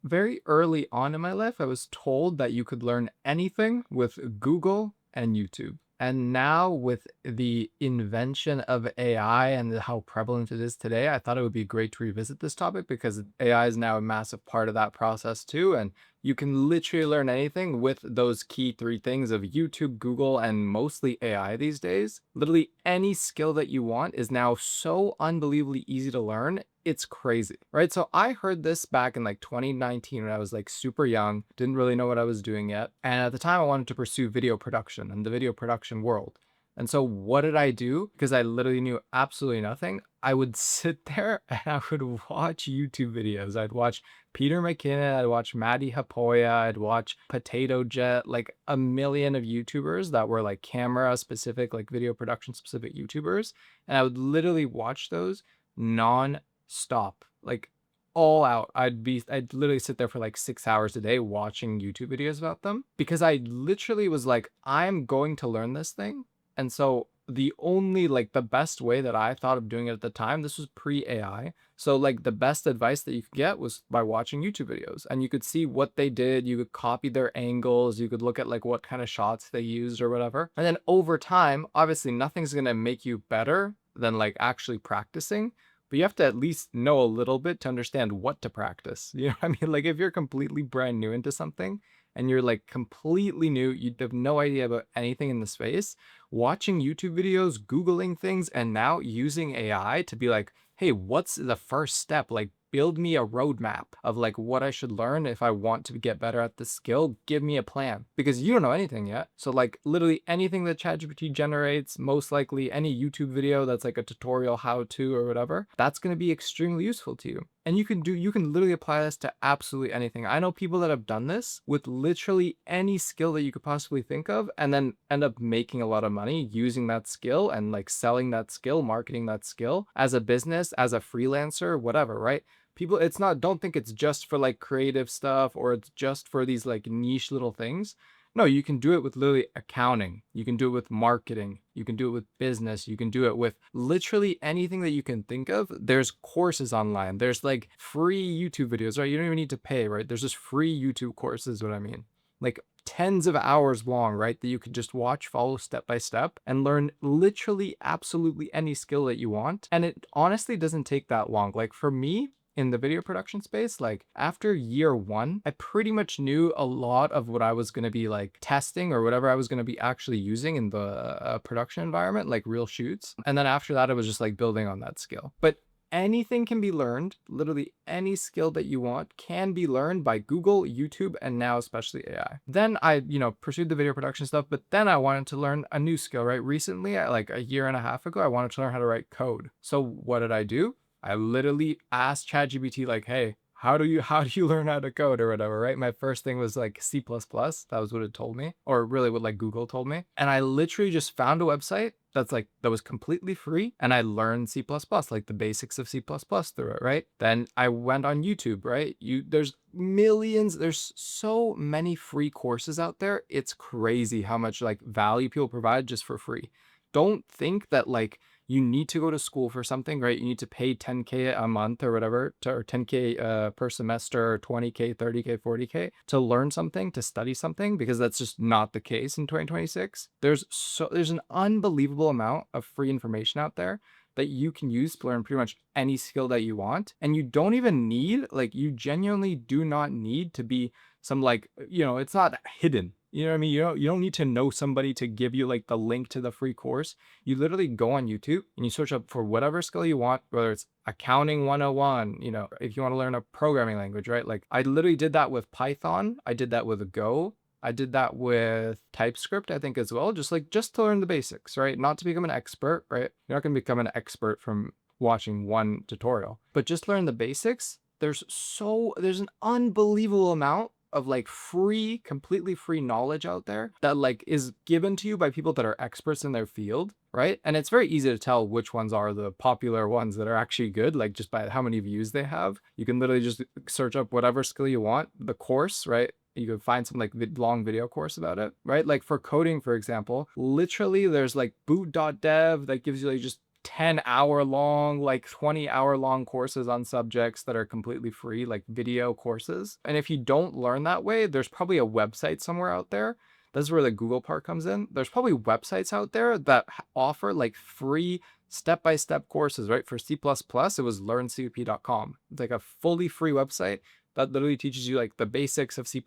very early on in my life, I was told that you could learn anything with Google and YouTube. And now, with the invention of AI and how prevalent it is today, I thought it would be great to revisit this topic because AI is now a massive part of that process too. And you can literally learn anything with those key three things of YouTube, Google, and mostly AI these days. Literally any skill that you want is now so unbelievably easy to learn. It's crazy, right? So I heard this back in like 2019 when I was like super young, didn't really know what I was doing yet. And at the time, I wanted to pursue video production and the video production world. And so what did I do? Because I literally knew absolutely nothing. I would sit there and I would watch YouTube videos. I'd watch Peter McKinnon, I'd watch Maddie Hapoya, I'd watch Potato Jet, like a million of YouTubers that were like camera specific, like video production specific YouTubers. And I would literally watch those non-stop, like all out. I'd literally sit there for like 6 hours a day watching YouTube videos about them because I literally was like, I'm going to learn this thing. And so the only like the best way that I thought of doing it at the time, this was pre-AI. So like the best advice that you could get was by watching YouTube videos and you could see what they did, you could copy their angles, you could look at like what kind of shots they used or whatever. And then over time, obviously nothing's going to make you better than like actually practicing, but you have to at least know a little bit to understand what to practice. You know what I mean? Like if you're completely brand new into something and you're like completely new, you have no idea about anything in the space, watching YouTube videos, Googling things, and now using AI to be like, hey, what's the first step? Like, build me a roadmap of like what I should learn if I want to get better at this skill. Give me a plan because you don't know anything yet. So like literally anything that ChatGPT generates, most likely any YouTube video that's like a tutorial how to or whatever, that's going to be extremely useful to you. And you can literally apply this to absolutely anything. I know people that have done this with literally any skill that you could possibly think of and then end up making a lot of money using that skill and like selling that skill, marketing that skill as a business, as a freelancer, whatever, right? People, it's not, don't think it's just for like creative stuff or it's just for these like niche little things. No, you can do it with literally accounting. You can do it with marketing. You can do it with business. You can do it with literally anything that you can think of. There's courses online. There's like free YouTube videos, right? You don't even need to pay, right? There's just free YouTube courses, what I mean. Like tens of hours long, right? That you could just watch, follow step by step, and learn literally absolutely any skill that you want. And it honestly doesn't take that long. Like for me, in the video production space, like after year one, I pretty much knew a lot of what I was going to be like testing or whatever I was going to be actually using in the production environment, like real shoots. And then after that, it was just like building on that skill. But anything can be learned. Literally any skill that you want can be learned by Google, YouTube, and now especially AI. Then I, pursued the video production stuff, but then I wanted to learn a new skill, right? Recently, like a year and a half ago, I wanted to learn how to write code. So what did I do? I literally asked ChatGPT like, "Hey, how do you learn how to code or whatever?" Right? My first thing was like C++. That was what it told me, or really what like Google told me. And I literally just found a website that was completely free, and I learned C++, like the basics of C++ through it. Right? Then I went on YouTube. Right? There's so many free courses out there. It's crazy how much like value people provide just for free. Don't think that like you need to go to school for something, right? You need to pay 10K a month or whatever, or 10K per semester, or 20K, 30K, 40K to learn something, to study something, because that's just not the case in 2026. There's an unbelievable amount of free information out there that you can use to learn pretty much any skill that you want. And you don't even need, like, you genuinely do not need to be some like, it's not hidden. You know what I mean? You don't need to know somebody to give you like the link to the free course. You literally go on YouTube and you search up for whatever skill you want, whether it's accounting 101, if you want to learn a programming language, right? Like I literally did that with Python. I did that with Go. I did that with TypeScript, I think as well, just to learn the basics, right? Not to become an expert, right? You're not going to become an expert from watching one tutorial, but just learn the basics. There's an unbelievable amount of like free, completely free knowledge out there that like is given to you by people that are experts in their field, right? And it's very easy to tell which ones are the popular ones that are actually good, like just by how many views they have. You can literally just search up whatever skill you want, the course, right? You could find some like long video course about it, right? Like for coding, for example, literally there's like boot.dev that gives you like just 10-hour long, like 20-hour long courses on subjects that are completely free, like video courses. And if you don't learn that way, there's probably a website somewhere out there. This is where the Google part comes in. There's probably websites out there that offer like free step-by-step courses, right? For C++, it was learncpp.com. It's like a fully free website that literally teaches you like the basics of C++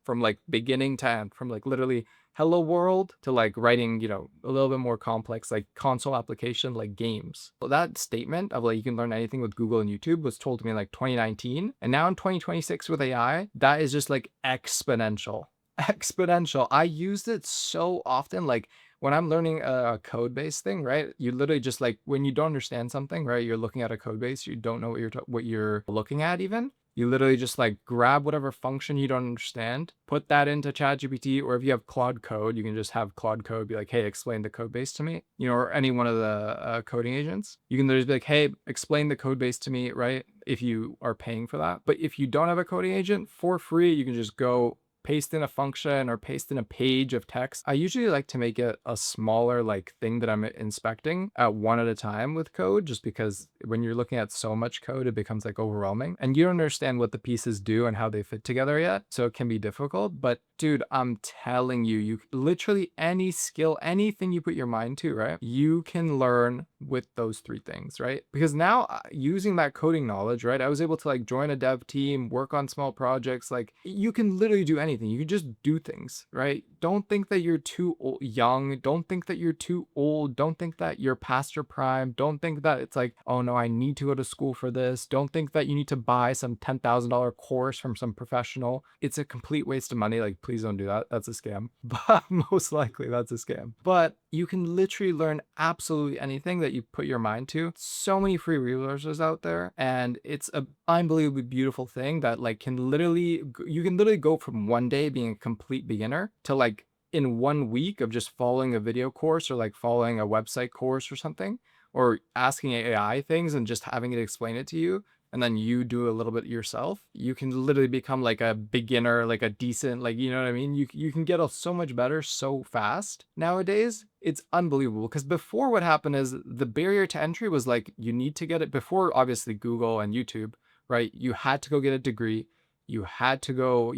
from like beginning to end, from like literally hello world to like writing, a little bit more complex, like console application, like games. Well, that statement of like you can learn anything with Google and YouTube was told to me in like 2019. And now in 2026 with AI, that is just like exponential. Exponential. I used it so often. Like when I'm learning a code base thing, right? You literally just like when you don't understand something, right? You're looking at a code base, you don't know what you're looking at even. You literally just like grab whatever function you don't understand, put that into ChatGPT, or if you have Claude Code, you can just have Claude Code be like, hey, explain the code base to me, or any one of the coding agents. You can literally be like, hey, explain the code base to me, right? If you are paying for that. But if you don't have a coding agent for free, you can just go paste in a function or paste in a page of text. I usually like to make it a smaller like thing that I'm inspecting at one at a time with code, just because when you're looking at so much code, it becomes like overwhelming and you don't understand what the pieces do and how they fit together yet. So it can be difficult, but dude, I'm telling you, you literally any skill, anything you put your mind to, right? You can learn with those three things, right? Because now using that coding knowledge, right? I was able to like join a dev team, work on small projects. Like you can literally do anything. You can just do things, right? Don't think that you're too young. Don't think that you're too old. Don't think that you're past your prime. Don't think that it's like, oh no, I need to go to school for this. Don't think that you need to buy some $10,000 course from some professional. It's a complete waste of money. Like, please don't do that. That's a scam. But most likely that's a scam. But you can literally learn absolutely anything that you put your mind to. So many free resources out there, and it's an unbelievably beautiful thing that like you can literally go from one day being a complete beginner to like in 1 week of just following a video course or like following a website course or something, or asking AI things and just having it explain it to you, and then you do a little bit yourself. You can literally become like a beginner, like a decent, like, you know what I mean? You can get so much better so fast nowadays. It's unbelievable, because before what happened is the barrier to entry was like you need to get it before obviously Google and YouTube, right? You had to go get a degree. You had to go,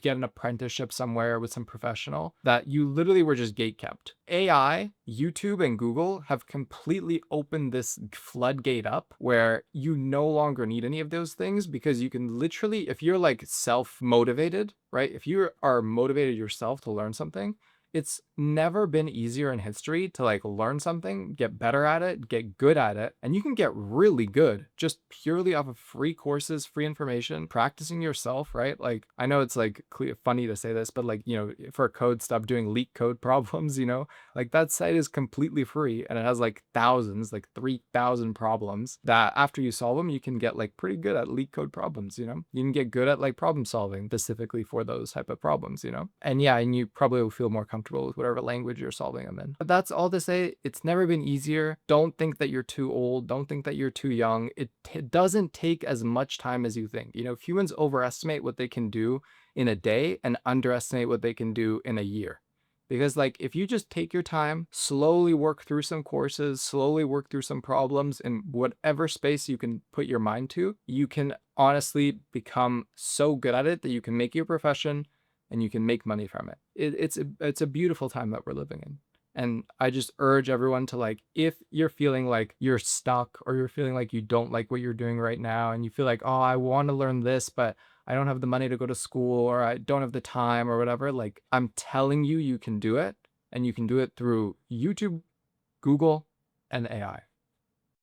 get an apprenticeship somewhere with some professional, that you literally were just gate kept. AI, YouTube, and Google have completely opened this floodgate up where you no longer need any of those things, because you can literally, if you're like self-motivated, right? If you are motivated yourself to learn something, it's never been easier in history to like learn something, get better at it, get good at it. And you can get really good just purely off of free courses, free information, practicing yourself, right? Like, I know it's like funny to say this, but like, for code stuff, doing leak code problems, like that site is completely free and it has like thousands, like 3,000 problems that after you solve them, you can get like pretty good at leak code problems, you can get good at like problem solving specifically for those type of problems, and yeah, and you probably will feel more comfortable with whatever language you're solving them in. But that's all to say, it's never been easier. Don't think that you're too old. Don't think that you're too young. It doesn't take as much time as you think. Humans overestimate what they can do in a day and underestimate what they can do in a year. Because like if you just take your time, slowly work through some courses, slowly work through some problems in whatever space you can put your mind to, you can honestly become so good at it that you can make your profession and you can make money from it. It's a beautiful time that we're living in. And I just urge everyone to like, if you're feeling like you're stuck or you're feeling like you don't like what you're doing right now and you feel like, oh, I want to learn this, but I don't have the money to go to school or I don't have the time or whatever, like I'm telling you, you can do it, and you can do it through YouTube, Google, and AI.